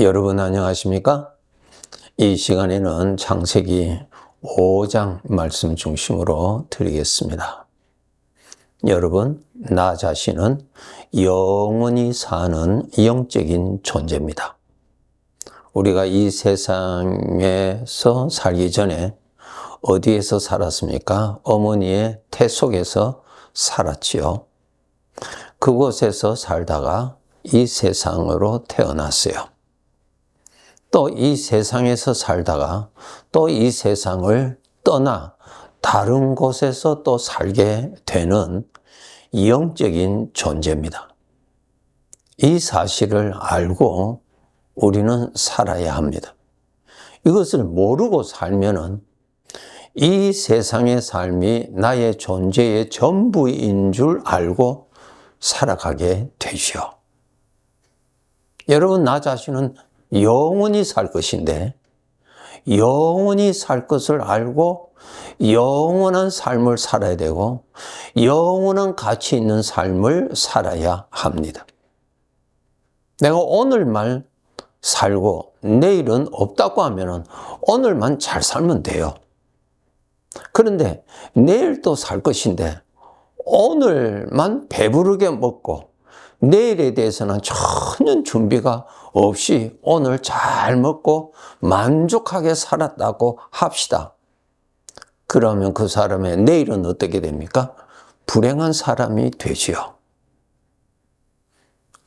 여러분 안녕하십니까? 이 시간에는 창세기 5장 말씀 중심으로 드리겠습니다. 여러분, 나 자신은 영원히 사는 영적인 존재입니다. 우리가 이 세상에서 살기 전에 어디에서 살았습니까? 어머니의 태 속에서 살았지요. 그곳에서 살다가 이 세상으로 태어났어요. 또 이 세상에서 살다가 또 이 세상을 떠나 다른 곳에서 또 살게 되는 영적인 존재입니다. 이 사실을 알고 우리는 살아야 합니다. 이것을 모르고 살면은 이 세상의 삶이 나의 존재의 전부인 줄 알고 살아가게 되죠. 여러분, 나 자신은 영원히 살 것인데 영원히 살 것을 알고 영원한 삶을 살아야 되고 영원한 가치 있는 삶을 살아야 합니다. 내가 오늘만 살고 내일은 없다고 하면 오늘만 잘 살면 돼요. 그런데 내일 또 살 것인데 오늘만 배부르게 먹고 내일에 대해서는 전혀 준비가 없이 오늘 잘 먹고 만족하게 살았다고 합시다. 그러면 그 사람의 내일은 어떻게 됩니까? 불행한 사람이 되지요.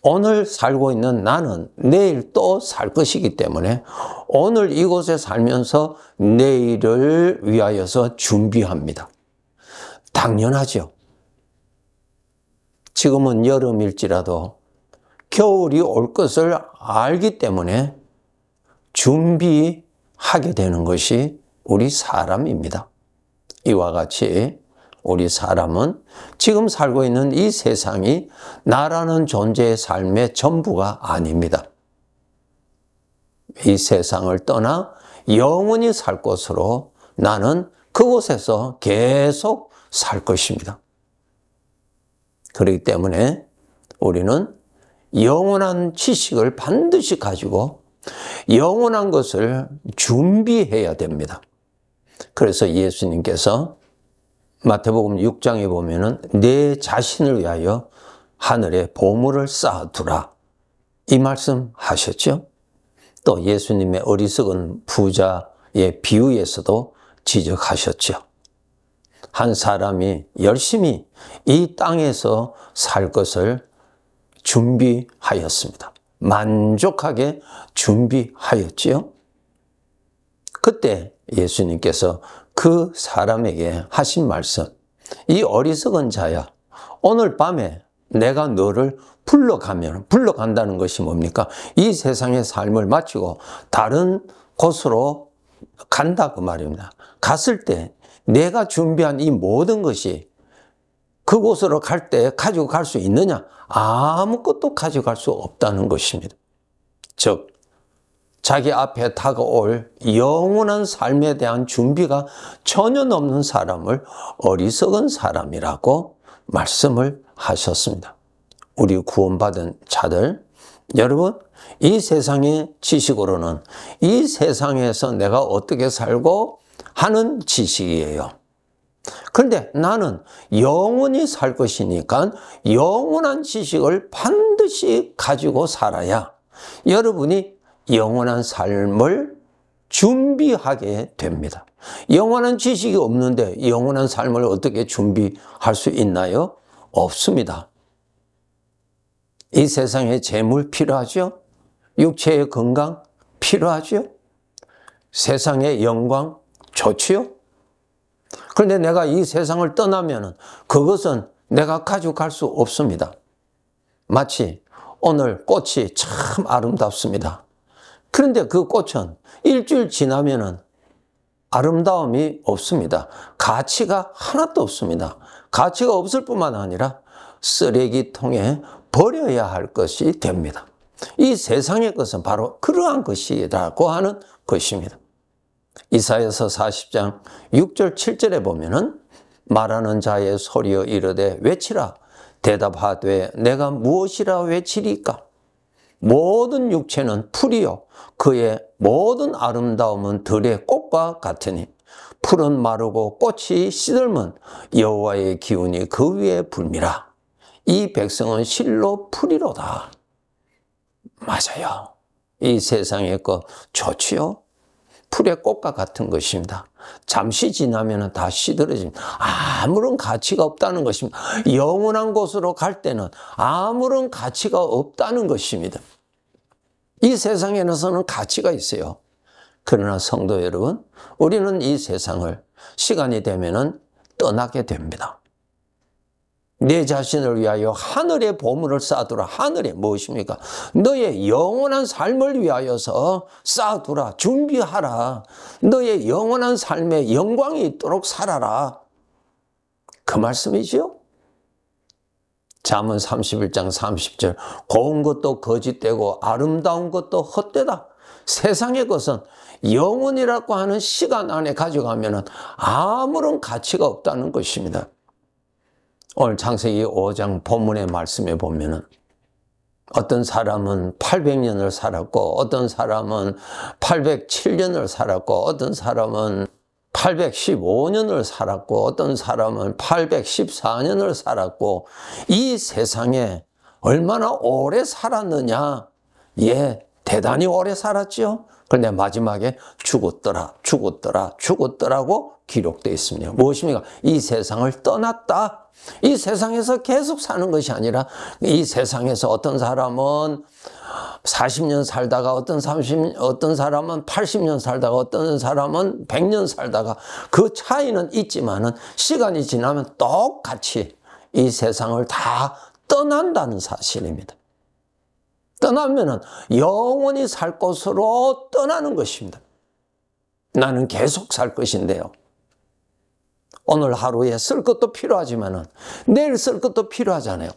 오늘 살고 있는 나는 내일 또 살 것이기 때문에 오늘 이곳에 살면서 내일을 위하여서 준비합니다. 당연하죠. 지금은 여름일지라도 겨울이 올 것을 알기 때문에 준비하게 되는 것이 우리 사람입니다. 이와 같이 우리 사람은 지금 살고 있는 이 세상이 나라는 존재의 삶의 전부가 아닙니다. 이 세상을 떠나 영원히 살 곳으로 나는 그곳에서 계속 살 것입니다. 그렇기 때문에 우리는 영원한 지식을 반드시 가지고 영원한 것을 준비해야 됩니다. 그래서 예수님께서 마태복음 6장에 보면은 내 자신을 위하여 하늘에 보물을 쌓아두라 이 말씀 하셨죠. 또 예수님의 어리석은 부자의 비유에서도 지적하셨죠. 한 사람이 열심히 이 땅에서 살 것을 준비하였습니다. 만족하게 준비하였지요. 그때 예수님께서 그 사람에게 하신 말씀, 이 어리석은 자야, 오늘 밤에 내가 너를 불러간다는 것이 뭡니까? 이 세상의 삶을 마치고 다른 곳으로 간다 그 말입니다. 갔을 때 내가 준비한 이 모든 것이 그곳으로 갈 때 가지고 갈 수 있느냐? 아무것도 가져갈 수 없다는 것입니다. 즉, 자기 앞에 다가올 영원한 삶에 대한 준비가 전혀 없는 사람을 어리석은 사람이라고 말씀을 하셨습니다. 우리 구원받은 자들, 여러분, 이 세상의 지식으로는 이 세상에서 내가 어떻게 살고 하는 지식이에요. 그런데 나는 영원히 살 것이니까 영원한 지식을 반드시 가지고 살아야 여러분이 영원한 삶을 준비하게 됩니다. 영원한 지식이 없는데 영원한 삶을 어떻게 준비할 수 있나요? 없습니다. 이 세상에 재물 필요하죠? 육체의 건강 필요하죠? 세상의 영광 좋지요? 그런데 내가 이 세상을 떠나면 그것은 내가 가져갈 수 없습니다. 마치 오늘 꽃이 참 아름답습니다. 그런데 그 꽃은 일주일 지나면 아름다움이 없습니다. 가치가 하나도 없습니다. 가치가 없을 뿐만 아니라 쓰레기통에 버려야 할 것이 됩니다. 이 세상의 것은 바로 그러한 것이라고 하는 것입니다. 이사야서 40장 6절 7절에 보면은 말하는 자의 소리여 이르되 외치라 대답하되 내가 무엇이라 외치리까 모든 육체는 풀이요 그의 모든 아름다움은 들의 꽃과 같으니 풀은 마르고 꽃이 시들면 여호와의 기운이 그 위에 불미라. 이 백성은 실로 풀이로다. 맞아요. 이 세상의 것 좋지요? 풀의 꽃과 같은 것입니다. 잠시 지나면 다 시들어집니다. 아무런 가치가 없다는 것입니다. 영원한 곳으로 갈 때는 아무런 가치가 없다는 것입니다. 이 세상에서는 가치가 있어요. 그러나 성도 여러분, 우리는 이 세상을 시간이 되면은 떠나게 됩니다. 내 자신을 위하여 하늘의 보물을 쌓아두라. 하늘에 무엇입니까? 너의 영원한 삶을 위하여서 쌓아두라. 준비하라. 너의 영원한 삶에 영광이 있도록 살아라. 그 말씀이지요? 잠언 31장 30절 고운 것도 거짓되고 아름다운 것도 헛되다. 세상의 것은 영원이라고 하는 시간 안에 가져가면 아무런 가치가 없다는 것입니다. 오늘 창세기 5장 본문의 말씀에 보면은 어떤 사람은 800년을 살았고 어떤 사람은 807년을 살았고 어떤 사람은 815년을 살았고 어떤 사람은 814년을 살았고 이 세상에 얼마나 오래 살았느냐. 예, 대단히 오래 살았죠. 그런데 마지막에 죽었더라고 기록되어 있습니다. 무엇입니까? 이 세상을 떠났다. 이 세상에서 계속 사는 것이 아니라 이 세상에서 어떤 사람은 40년 살다가 어떤 사람은 80년 살다가 어떤 사람은 100년 살다가 그 차이는 있지만은 시간이 지나면 똑같이 이 세상을 다 떠난다는 사실입니다. 떠나면은 영원히 살 곳으로 떠나는 것입니다. 나는 계속 살 것인데요. 오늘 하루에 쓸 것도 필요하지만은 내일 쓸 것도 필요하잖아요.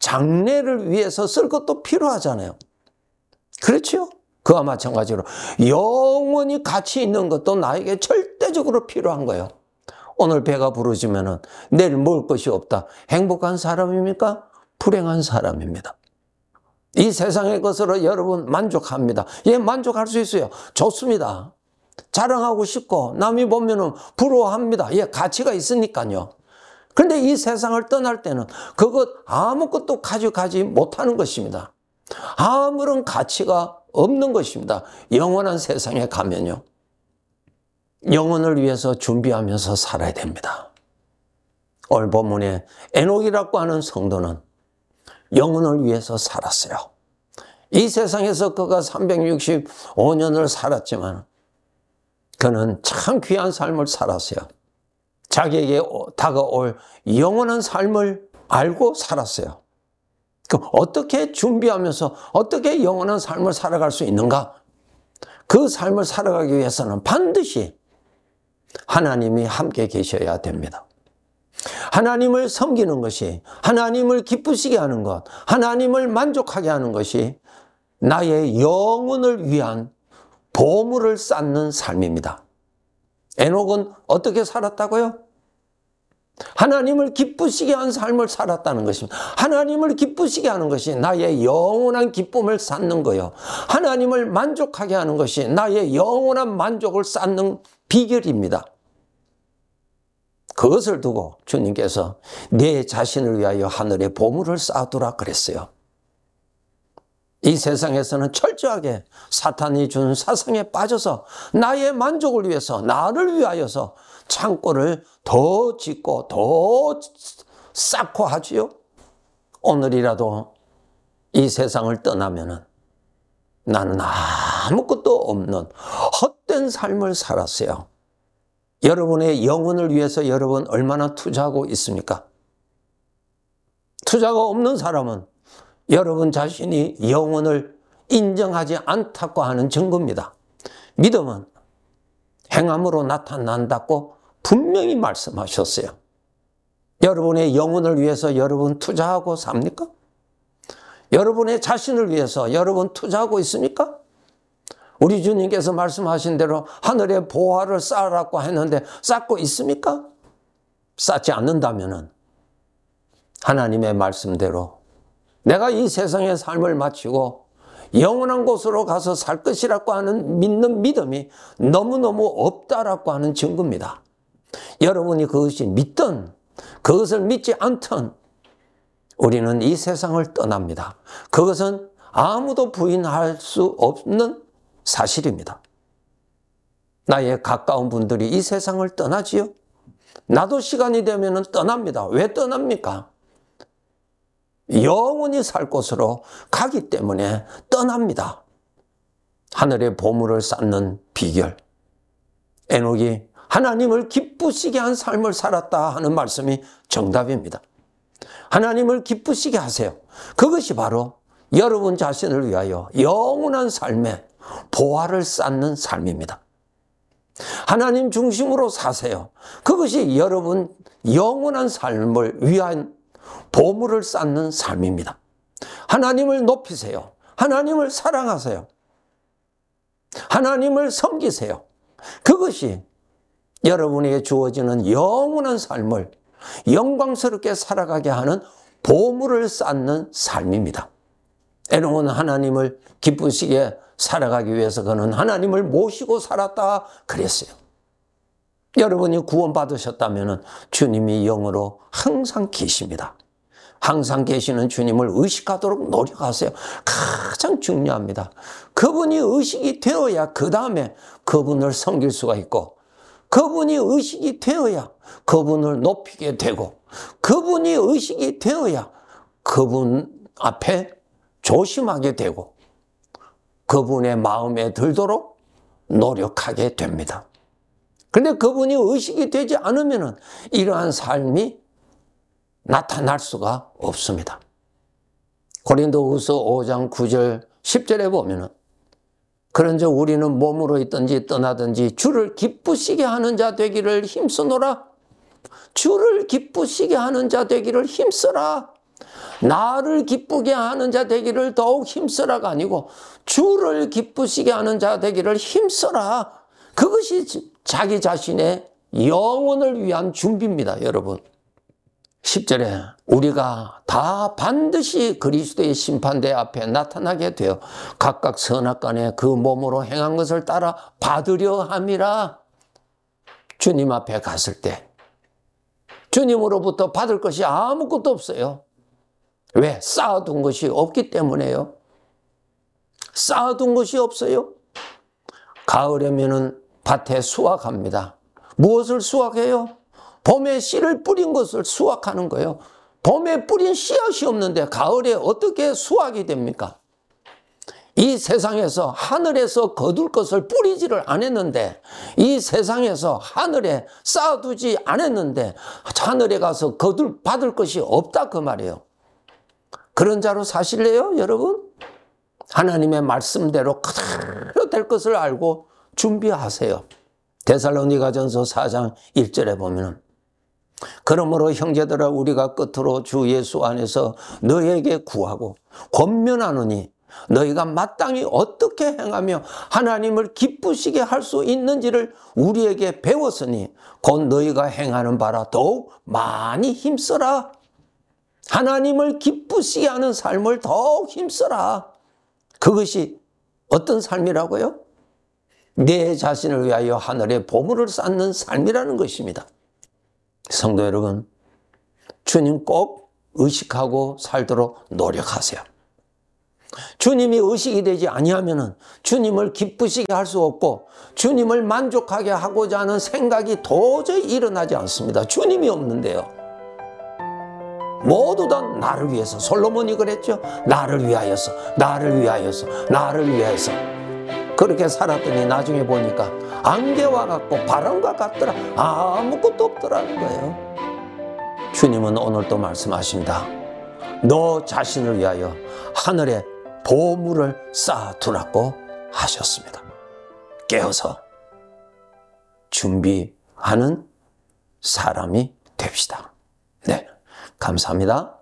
장래를 위해서 쓸 것도 필요하잖아요. 그렇죠? 그와 마찬가지로 영원히 가치 있는 것도 나에게 절대적으로 필요한 거예요. 오늘 배가 부르지면은 내일 먹을 것이 없다. 행복한 사람입니까? 불행한 사람입니다. 이 세상의 것으로 여러분 만족합니다. 예, 만족할 수 있어요. 좋습니다. 자랑하고 싶고 남이 보면은 부러워합니다. 예, 가치가 있으니까요. 그런데 이 세상을 떠날 때는 그것 아무것도 가져가지 못하는 것입니다. 아무런 가치가 없는 것입니다. 영원한 세상에 가면요. 영혼을 위해서 준비하면서 살아야 됩니다. 오늘 본문에 에녹이라고 하는 성도는 영혼을 위해서 살았어요. 이 세상에서 그가 365년을 살았지만 그는 참 귀한 삶을 살았어요. 자기에게 다가올 영원한 삶을 알고 살았어요. 그럼 어떻게 준비하면서 어떻게 영원한 삶을 살아갈 수 있는가? 그 삶을 살아가기 위해서는 반드시 하나님이 함께 계셔야 됩니다. 하나님을 섬기는 것이, 하나님을 기쁘시게 하는 것, 하나님을 만족하게 하는 것이 나의 영혼을 위한 보물을 쌓는 삶입니다. 에녹은 어떻게 살았다고요? 하나님을 기쁘시게 한 삶을 살았다는 것입니다. 하나님을 기쁘시게 하는 것이 나의 영원한 기쁨을 쌓는 거예요. 하나님을 만족하게 하는 것이 나의 영원한 만족을 쌓는 비결입니다. 그것을 두고 주님께서 내 자신을 위하여 하늘에 보물을 쌓아두라 그랬어요. 이 세상에서는 철저하게 사탄이 준 사상에 빠져서 나의 만족을 위해서, 나를 위하여서 창고를 더 짓고 더 쌓고 하지요. 오늘이라도 이 세상을 떠나면은 나는 아무것도 없는 헛된 삶을 살았어요. 여러분의 영혼을 위해서 여러분 얼마나 투자하고 있습니까? 투자가 없는 사람은 여러분 자신이 영혼을 인정하지 않다고 하는 증거입니다. 믿음은 행함으로 나타난다고 분명히 말씀하셨어요. 여러분의 영혼을 위해서 여러분 투자하고 삽니까? 여러분의 자신을 위해서 여러분 투자하고 있습니까? 우리 주님께서 말씀하신 대로 하늘에 보화를 쌓으라고 했는데 쌓고 있습니까? 쌓지 않는다면은 하나님의 말씀대로 내가 이 세상의 삶을 마치고 영원한 곳으로 가서 살 것이라고 하는 믿는 믿음이 너무너무 없다라고 하는 증거입니다. 여러분이 그것이 믿든 그것을 믿지 않든 우리는 이 세상을 떠납니다. 그것은 아무도 부인할 수 없는 사실입니다. 나의 가까운 분들이 이 세상을 떠나지요. 나도 시간이 되면 떠납니다. 왜 떠납니까? 영원히 살 곳으로 가기 때문에 떠납니다. 하늘의 보물을 쌓는 비결. 에녹이 하나님을 기쁘시게 한 삶을 살았다 하는 말씀이 정답입니다. 하나님을 기쁘시게 하세요. 그것이 바로 여러분 자신을 위하여 영원한 삶의 보화를 쌓는 삶입니다. 하나님 중심으로 사세요. 그것이 여러분 영원한 삶을 위한 보물을 쌓는 삶입니다. 하나님을 높이세요. 하나님을 사랑하세요. 하나님을 섬기세요. 그것이 여러분에게 주어지는 영원한 삶을 영광스럽게 살아가게 하는 보물을 쌓는 삶입니다. 에녹은 하나님을 기쁘시게 살아가기 위해서 그는 하나님을 모시고 살았다 그랬어요. 여러분이 구원받으셨다면 주님이 영으로 항상 계십니다. 항상 계시는 주님을 의식하도록 노력하세요. 가장 중요합니다. 그분이 의식이 되어야 그 다음에 그분을 섬길 수가 있고, 그분이 의식이 되어야 그분을 높이게 되고, 그분이 의식이 되어야 그분 앞에 조심하게 되고 그분의 마음에 들도록 노력하게 됩니다. 그런데 그분이 의식이 되지 않으면 이러한 삶이 나타날 수가 없습니다. 고린도후서 5장 9절 10절에 보면은 그런즉 우리는 몸으로 있든지 떠나든지 주를 기쁘시게 하는 자 되기를 힘쓰노라. 주를 기쁘시게 하는 자 되기를 힘쓰라. 나를 기쁘게 하는 자 되기를 더욱 힘쓰라가 아니고 주를 기쁘시게 하는 자 되기를 힘쓰라. 그것이 자기 자신의 영혼을 위한 준비입니다, 여러분. 10절에 우리가 다 반드시 그리스도의 심판대 앞에 나타나게 되어 각각 선악간에 그 몸으로 행한 것을 따라 받으려 함이라. 주님 앞에 갔을 때 주님으로부터 받을 것이 아무것도 없어요. 왜? 쌓아둔 것이 없기 때문에요. 쌓아둔 것이 없어요. 가을이면은 밭에 수확합니다. 무엇을 수확해요? 봄에 씨를 뿌린 것을 수확하는 거예요. 봄에 뿌린 씨앗이 없는데 가을에 어떻게 수확이 됩니까? 이 세상에서 하늘에서 거둘 것을 뿌리지를 않았는데, 이 세상에서 하늘에 쌓아두지 않았는데 하늘에 가서 받을 것이 없다 그 말이에요. 그런 자로 사실래요, 여러분? 하나님의 말씀대로 그대로 될 것을 알고 준비하세요. 데살로니가전서 4장 1절에 보면은 그러므로 형제들아 우리가 끝으로 주 예수 안에서 너희에게 구하고 권면하노니 너희가 마땅히 어떻게 행하며 하나님을 기쁘시게 할 수 있는지를 우리에게 배웠으니 곧 너희가 행하는 바라 더욱 많이 힘써라. 하나님을 기쁘시게 하는 삶을 더욱 힘써라. 그것이 어떤 삶이라고요? 내 자신을 위하여 하늘의 보물을 쌓는 삶이라는 것입니다. 성도 여러분, 주님 꼭 의식하고 살도록 노력하세요. 주님이 의식이 되지 아니하면 주님을 기쁘시게 할 수 없고 주님을 만족하게 하고자 하는 생각이 도저히 일어나지 않습니다. 주님이 없는데요. 모두 다 나를 위해서, 솔로몬이 그랬죠. 나를 위하여서, 나를 위하여서, 나를 위해서. 그렇게 살았더니 나중에 보니까 안개와 같고 바람과 같더라. 아무것도 없더라는 거예요. 주님은 오늘도 말씀하십니다. 너 자신을 위하여 하늘에 보물을 쌓아두라고 하셨습니다. 깨어서 준비하는 사람이 됩시다. 네, 감사합니다.